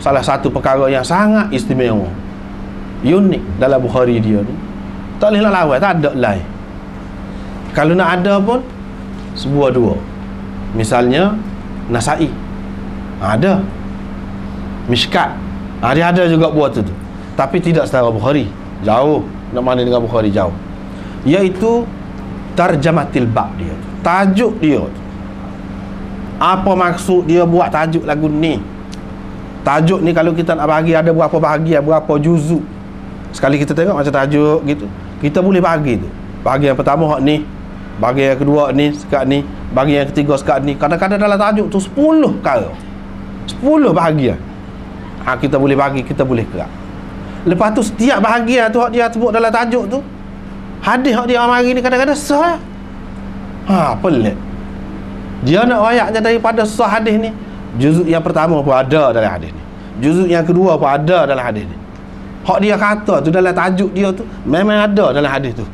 salah satu perkara yang sangat istimewa, unik dalam Bukhari dia ni, tak boleh nak lawan, tak ada lain. Kalau nak ada pun sebuah dua. Misalnya Nasai, ada Mishkat, dia ada juga buat tu, tapi tidak setara Bukhari, jauh nak mana dengan Bukhari, jauh. Iaitu tarjamatil bab dia, tajuk dia. Apa maksud dia buat tajuk lagu ni? Tajuk ni kalau kita nak bagi ada berapa bahagian, berapa juzuk. Sekali kita tengok macam tajuk gitu, kita boleh bagi tu. Bahagian yang pertama hak ni, bahagian yang kedua ni sekat ni, bahagian yang ketiga sekat ni. Kadang-kadang dalam tajuk tu 10 perkara, 10 bahagian. Kita boleh bagi, kita boleh kerak. Lepas tu setiap bahagian tu hak dia sebut dalam tajuk tu, hadis hak dia mari ni kadang-kadang sah. Pelik. Dia nak wayaknya daripada sah hadis ni. Juzuk yang pertama pun ada dalam hadis ni, juzuk yang kedua pun ada dalam hadis ni. Hak dia kata tu dalam tajuk dia tu memang ada dalam hadis tu.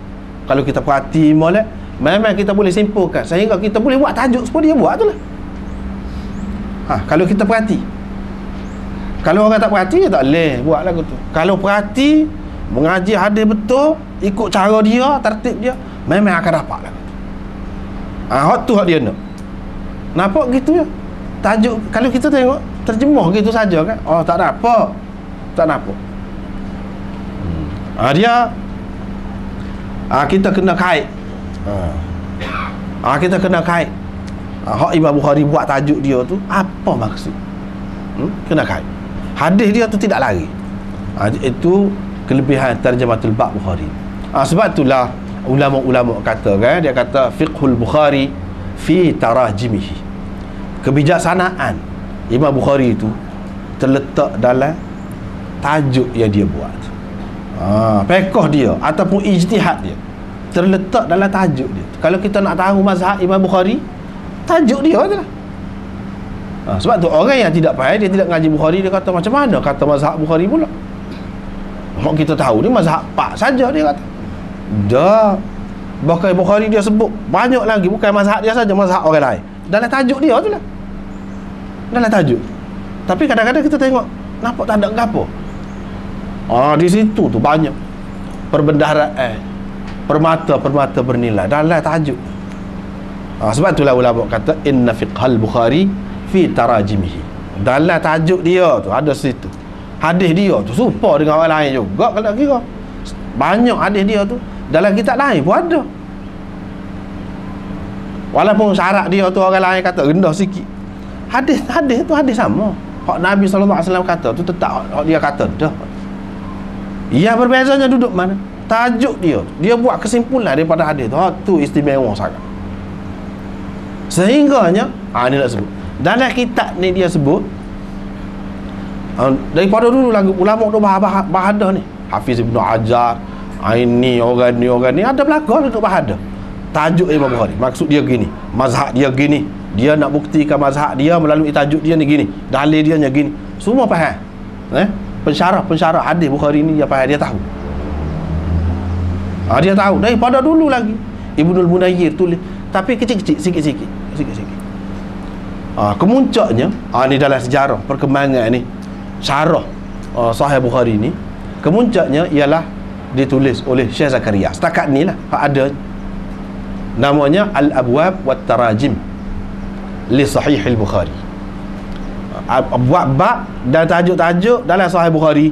Kalau kita perhati molek, memang kita boleh simpulkan sehingga kita boleh buat tajuk seperti dia buat tu lah. Kalau kita perhati. Kalau orang tak perhati, dia tak boleh buat lagu tu. Kalau perhati, mengaji hadis betul, ikut cara dia, tertib dia, memang akan dapat lagu tu. Hak tu hak dia nak. Nampak gitu ya? Tajuk, kalau kita tengok terjemah gitu saja kan, tak ada apa, tak ada apa. Dia kita kena kait, kita kena kait. Hak Imam Bukhari buat tajuk dia tu apa maksud, kena kait. Hadis dia tu tidak lari. Itu kelebihan tarjamatul bab Bukhari. Sebab itulah ulama-ulama kata kan, dia kata fiqhul Bukhari fi tarajimihi. Kebijaksanaan Imam Bukhari itu terletak dalam tajuk yang dia buat. Fiqh dia ataupun ijtihad dia terletak dalam tajuk dia. Kalau kita nak tahu mazhab Imam Bukhari, tajuk dia je lah. Sebab tu orang yang tidak faham, dia tidak ngaji Bukhari, dia kata macam mana kata mazhab Bukhari pula. Kita tahu ni mazhab pak saja, dia kata. Dah, bahkan Bukhari dia sebut banyak lagi, bukan mazhab dia saja, mazhab orang lain dalam tajuk dia tu lah, dalam tajuk. Tapi kadang-kadang kita tengok nampak tak ada apa. Di situ tu banyak perbendaharaan, permata-permata bernilai dalam tajuk. Sebab itulah ulama kata inna fiqhal Bukhari fi tarajimihi. Dalam tajuk dia tu ada situ hadis dia tu serupa dengan orang lain juga. Kalau kira banyak hadis dia tu dalam kitab lain pun ada, walaupun syarat dia tu orang lain kata rendah sikit. Hadis tu hadis sama. Hak Nabi SAW kata tu tetap hak dia kata dah. Yang berbezanya duduk mana? Tajuk dia. Dia buat kesimpulan daripada hadis tu. Tu istimewa sangat. Sehingganya ni nak sebut dalam kitab ni, dia sebut daripada dulu lagi ulama tu bahadah ni, Hafiz Ibn Hajar, ini orang ni ada belakang untuk bahadah tajuk Imam Bukhari. Maksud dia gini, mazhab dia gini, dia nak buktikan mazhab dia melalui tajuk dia ni gini, dalil dia ni gini, semua faham. Pensyarah hadis Bukhari ni dia faham, dia tahu. Dia tahu daripada dulu lagi. Ibnul Munayyir tulis, tapi kecil-kecil, sikit-sikit. Kemuncaknya ni dalam sejarah perkembangan ni syarah Sahih Bukhari ni, kemuncaknya ialah ditulis oleh Syekh Zakaria. Setakat ni lah ada, namanya Al-Abwab wat Tarajim li Sahih Al-Bukhari. Buat bab dan tajuk-tajuk dalam Sahih Bukhari.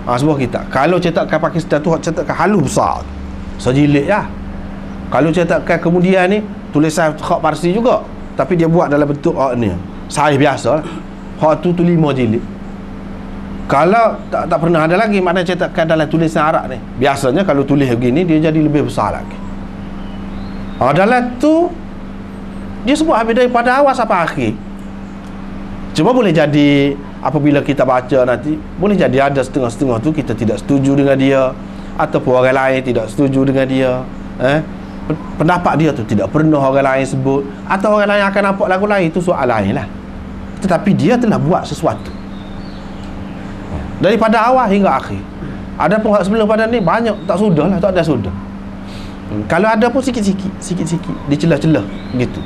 Sebuah kitab. Kalau cetakan Pakistan tu cetakan halus besar, sejilid lah. Kalau cetakan kemudian ni tulisan khak Parsi juga, tapi dia buat dalam bentuk ni sahih biasa lah. Hak tu 5 jilid. Kalau tak pernah ada lagi, mana cetakan dalam tulisan Arab ni, biasanya kalau tulis begini dia jadi lebih besar lagi. Dalam tu dia sebut habis daripada awal sampai akhir. Cuma boleh jadi apabila kita baca nanti, boleh jadi ada setengah-setengah tu kita tidak setuju dengan dia, ataupun orang lain tidak setuju dengan dia. Pendapat dia tu tidak pernah orang lain sebut, atau orang lain akan nampak lagu lain, itu soal lain lah. Tetapi dia telah buat sesuatu daripada awal hingga akhir. Ada pun sebelum pada ni banyak tak sudah lah, tak ada sudah. Kalau ada pun sikit-sikit, di celah-celah gitu.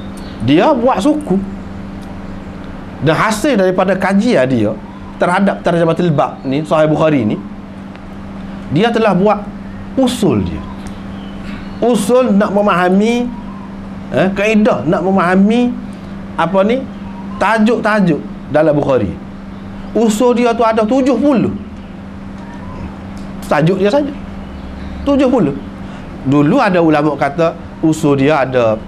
Dia buat suku. Dan hasil daripada kajian dia terhadap tarjamatul bab ni, Sahih Bukhari ni, dia telah buat usul dia. Usul nak memahami kaedah, nak memahami apa ni, tajuk-tajuk dalam Bukhari. Usul dia tu ada 70 tajuk dia saja. 70. Dulu ada ulama kata usul dia ada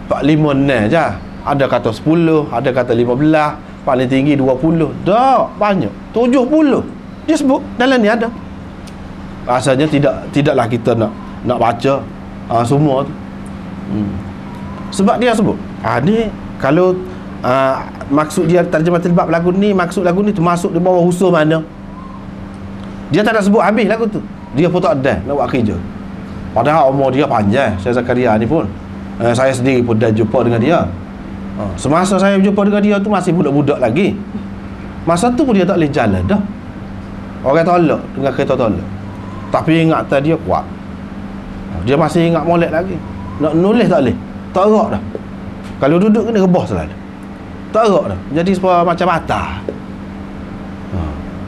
4-5 je. Ada kata 10, ada kata 15, paling tinggi 20. Tak, banyak. 70. Dia sebut dalam ni ada. Rasanya tidaklah kita nak baca semua tu. Sebab dia sebut ni kalau maksud dia tarjamatul bab lagu ni, maksud lagu ni termasuk di bawah usul mana. Dia tak nak sebut habis lagu tu. Dia pun tak ada nak buat kerja. Padahal umur dia panjang. Saya Zakaria ni pun saya sendiri pun dah jumpa dengan dia. Semasa saya jumpa dengan dia tu masih budak-budak lagi. Masa tu pun dia tak boleh jalan dah. Orang tolak dengan kereta tolak. Tapi ingatan dia kuat. Dia masih ingat molek lagi. Nak nulis tak boleh. Tak gerak dah. Kalau duduk kena rebah selalu. Tak gerak dah. Jadi sebuah macam mata.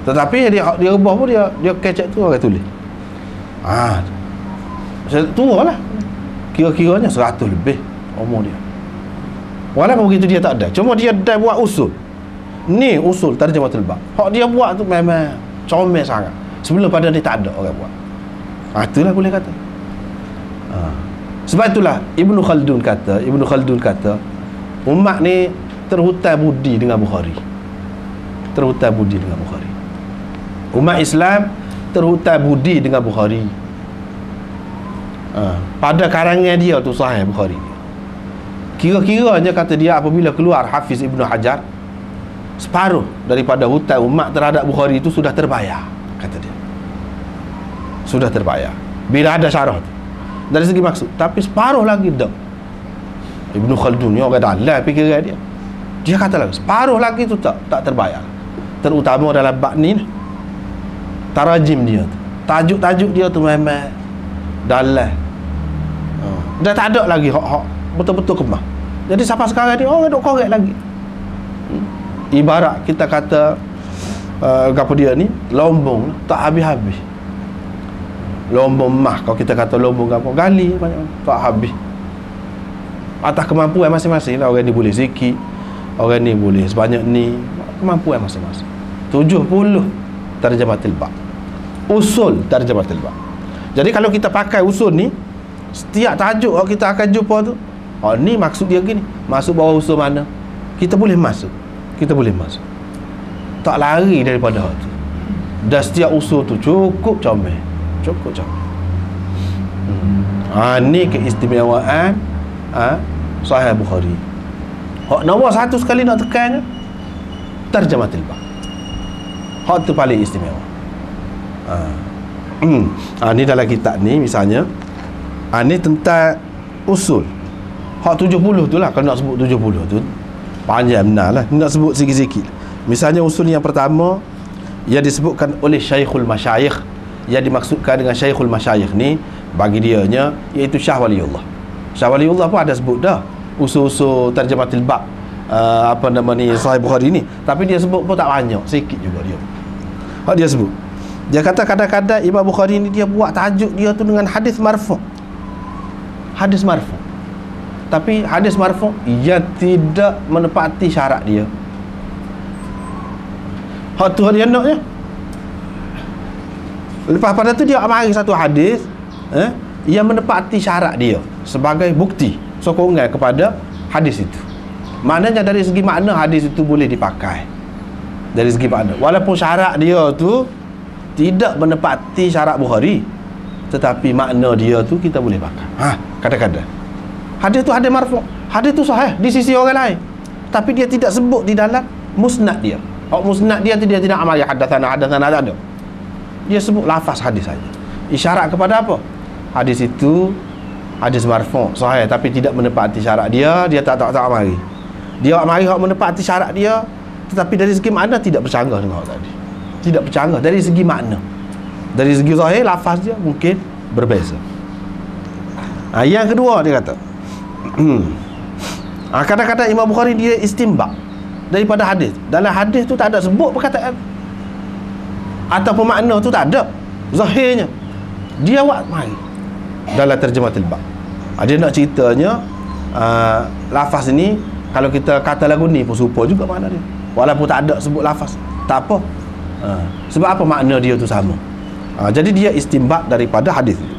Tetapi dia rebah pun dia kecek tu orang tulis. Tua lah. Kira-kiranya 100 lebih umur dia. Walaupun begitu dia tak ada. Cuma dia dah buat usul. Ni usul tarjamatul bab. Hak dia buat tu memang comel sangat. Sebelum pada ni tak ada orang buat. Itulah boleh kata. Sebab itulah Ibnu Khaldun kata umat ni terhutang budi dengan Bukhari. Terhutang budi dengan Bukhari. Umat Islam terhutang budi dengan Bukhari. Pada karangan dia tu Sahih Bukhari. Kira-kiranya kata dia apabila keluar Hafiz Ibnu Hajar, separuh daripada hutang umat terhadap Bukhari itu sudah terbayar, kata dia. Sudah terbayar bila ada syarah tu. Dari segi maksud, tapi separuh lagi tak. Ibnu Khaldun ni orang dalam fikiran dia. Dia kata lagi separuh lagi tu tak terbayar. Terutama dalam bab ni tarajim dia tu. Tajuk-tajuk dia tu memang dalam. Dah tak ada lagi hak betul-betul kemah. Jadi sampai sekarang ni orang duk korek lagi. Ibarat kita kata apa dia ni, lombong tak habis-habis. Lombong emas, kalau kita kata lombong apa, gali banyak tak habis. Atas kemampuan masing-masing lah. Orang ni boleh sikit, orang ni boleh sebanyak ni, kemampuan masing-masing. 70 tarjamatul bab, usul tarjamatul bab. Jadi kalau kita pakai usul ni, setiap tajuk kita akan jumpa tu, ni maksud dia gini, masuk bawah usul mana, kita boleh masuk. Tak lari daripada hal tu. Dan setiap usul tu cukup comel. Ni keistimewaan Sahih Bukhari. Hak nombor satu sekali nak tekan tarjamatul bab. Hak tu paling istimewa. Ni dalam kitab ni misalnya, ni tentang usul. Hak 70 tu lah. Kalau nak sebut 70 tu panjang benar lah. Nak sebut sikit-sikit. Misalnya usul yang pertama yang disebutkan oleh Syekhul Masyayikh, yang dimaksudkan dengan Syekhul Masyayikh ni bagi dianya iaitu Syah Waliullah. Syah Waliullah pun ada sebut dah usul-usul tarjamatul bab apa nama ni Sahih Bukhari ni, tapi dia sebut pun tak banyak, sikit juga dia. Dia sebut, dia kata kadang-kadang Imam Bukhari ni dia buat tajuk dia tu dengan hadis marfu'. Hadis marfu'. Tapi hadis marfu' yang tidak menepati syarat dia. Hak tu dia naknya. Lepas pada tu dia mari satu hadis yang menepati syarat dia sebagai bukti sokongan kepada hadis itu. Maknanya dari segi makna hadis itu boleh dipakai. Dari segi makna, walaupun syarat dia tu tidak menepati syarat Bukhari, tetapi makna dia tu kita boleh pakai. Kadang-kadang hadis tu hadis marfu', hadis tu sahih di sisi orang lain, tapi dia tidak sebut di dalam musnad dia. Musnad dia tu dia tidak amal hadatsana tak ada. Dia sebut lafaz hadis saja. Isyarat kepada apa? Hadis itu hadis marfu' sahih tapi tidak menepati syarat dia, dia tak mari. Dia mari hak menepati syarat dia, tetapi dari segi makna tidak bercanggah dengan hak tadi. Tidak bercanggah dari segi makna. Dari segi zahir lafaz dia mungkin berbeza. Yang kedua dia kata kadang-kadang Imam Bukhari dia istinbat. daripada hadis. Dalam hadis tu tak ada sebut perkataan ataupun makna tu tak ada. Zahirnya dia buat mari dalam terjematul bab. Dia nak ceritanya lafaz ni kalau kita kata lagu ni pun serupa juga makna dia. Walaupun tak ada sebut lafaz, tak apa. Sebab apa makna dia tu sama. Jadi dia istinbat daripada hadis itu.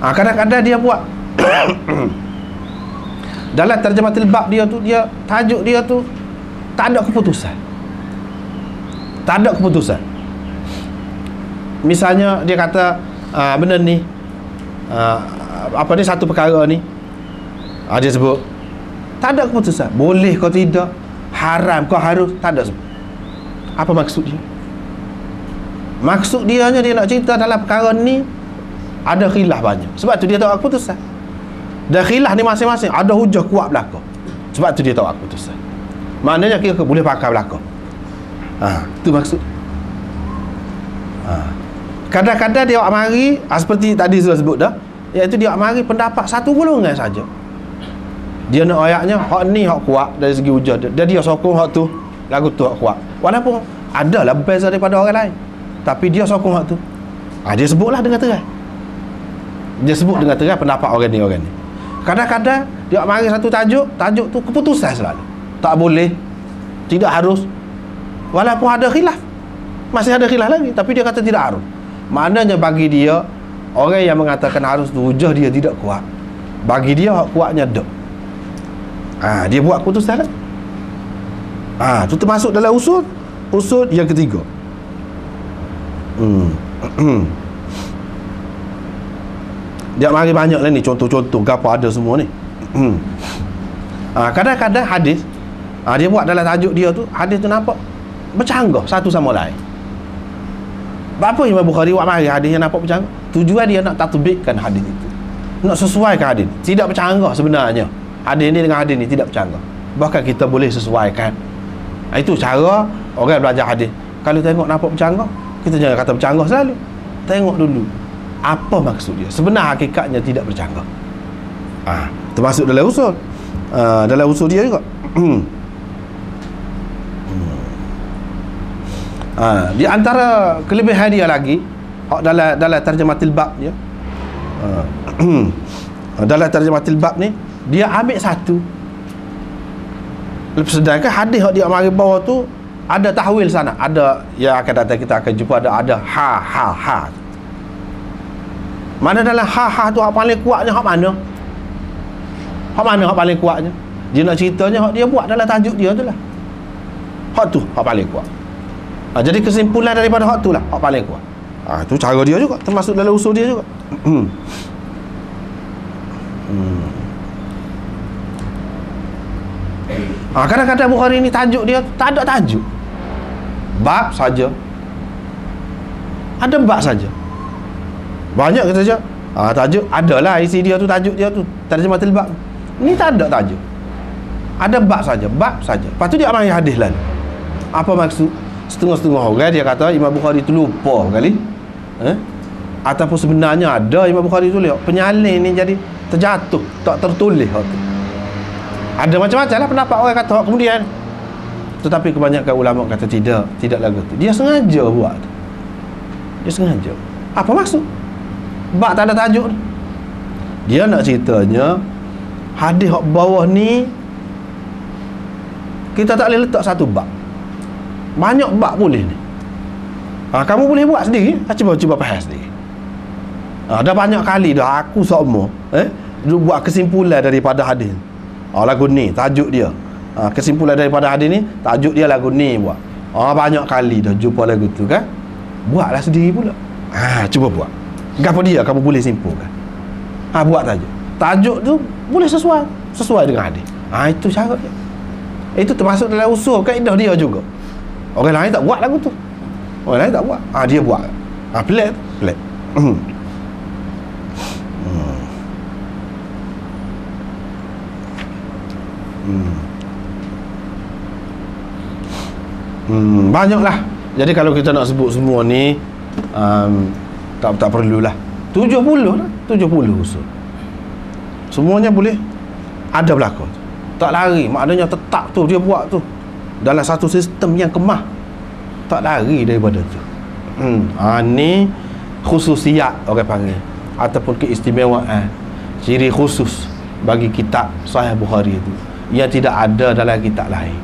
Kadang-kadang dia buat dalam terjematul bab dia tu, dia tajuk dia tu tak ada keputusan. Tak ada keputusan. Misalnya dia kata benda ni apa ni, satu perkara ni dia sebut tak ada keputusan, boleh kau tidak, haram kau harus, tak ada sebut. Apa maksud dia? Maksud dia nak cerita dalam perkara ni ada khilaf banyak. Sebab tu dia tahu keputusan. Dan khilaf ni masing-masing ada hujah kuat belaka. Sebab tu dia tahu keputusan. Maknanya kira boleh pakai belaka. Tu maksud. Kadang-kadang dia mari seperti tadi sudah sebut dah, iaitu dia mari pendapat satu golongan saja. Dia nak ayatnya hak ni hak kuat dari segi hujah dia. Dia sokong hak tu, lagu tu hak kuat. Walaupun adalah berbeza daripada orang lain, tapi dia sokong hak tu. Dia sebutlah dengan terang. Dia sebut dengan terang pendapat orang ni. Kadang-kadang dia mari satu tajuk tu keputusan selalu. Tak boleh, tidak harus. Walaupun ada khilaf, masih ada khilaf lagi, tapi dia kata tidak harus. Maknanya bagi dia, orang yang mengatakan harus tu hujah dia tidak kuat. Bagi dia hak kuatnya dak. Dia buat keputusan lah. Tu termasuk dalam usul yang ketiga. Dia mari banyak lah ni contoh-contoh gapo ada semua ni. Kadang-kadang hadis dia buat dalam tajuk dia tu, hadis tu nampak bercanggah satu sama lain. Apa Imam Bukhari buat mari hadis yang nampak bercanggah? Tujuan dia nak tatbikkan hadis itu, nak sesuaikan hadis. Tidak bercanggah sebenarnya. Hadis ni dengan hadis ni tidak bercanggah. Bahkan kita boleh sesuaikan. Itu cara orang belajar hadis. Kalau tengok nampak bercanggah, kita jangan kata bercanggah selalu. Tengok dulu apa maksud dia. Sebenar hakikatnya tidak bercanggah. Termasuk dalam usul. Dalam usul dia juga. Di antara kelebihan dia lagi dalam terjematul bab dia, dalam terjematul bab ni dia ambil satu, sedangkan hadis yang dia mari bawah tu ada tahwil sana, ada yang akan datang kita akan jumpa ada ha. Mana dalam ha tu hak paling kuatnya hak mana? Hak mana hak paling kuatnya? Dia nak ceritanya hak dia buat dalam tajuk dia tu lah. Hak tu hak paling kuat. Jadi kesimpulan daripada hak tu lah hak paling kuat. Tu cara dia juga, termasuk dalam usul dia juga. Kadang-kadang Bukhari ni tajuk dia tak ada tajuk, bab saja. Ada bab saja. Banyak kita saja. Tajuk adalah isi dia tu, tajuk dia tu terjematul bab. Ni tak ada tajuk. Ada bab saja, bab saja. Lepas tu dia ambil hadis lain. Apa maksud? Setengah-setengah orang dia kata Imam Bukhari tu lupa kali. Ataupun sebenarnya ada Imam Bukhari tu lihat penyalin ni jadi terjatuh, tak tertulis hak tu. Ada macam-macam lah pendapat orang kata hak kemudian. Tetapi kebanyakan ulama kata tidak lagu tu. Dia sengaja buat tu. Dia sengaja. Apa maksud? Bab tak ada tajuk ni. Dia nak ceritanya hadis hak bawah ni kita tak boleh letak satu bab. Banyak bab boleh ni. Kamu boleh buat sendiri. Cuba faham sendiri. Dah banyak kali dah aku seumur buat kesimpulan daripada hadis. Lagu ni tajuk dia. Kesimpulan daripada hadis ni tajuk dia lagu ni buat. Banyak kali dah jumpa lagu tu kan. Buatlah sendiri pula. Cuba buat. Gapo dia kamu boleh simpulkan. Buat tajuk. Tajuk tu boleh sesuai dengan hadis. Itu cara dia. Itu termasuk dalam usul kaedah dia juga. Orang lain tak buat lagu tu. Orang lain tak buat. Dia buat. Pelik. Banyaklah. Jadi kalau kita nak sebut semua ni tak perlulah. 70 lah. 70 usul. Semuanya boleh ada berlaku. Tak lari, maknanya tetap tu dia buat tu dalam satu sistem yang kemah, tak lari daripada tu. Ni khususiat orang panggil, ataupun keistimewaan, ciri khusus bagi kitab Sahih Bukhari itu yang tidak ada dalam kitab lain.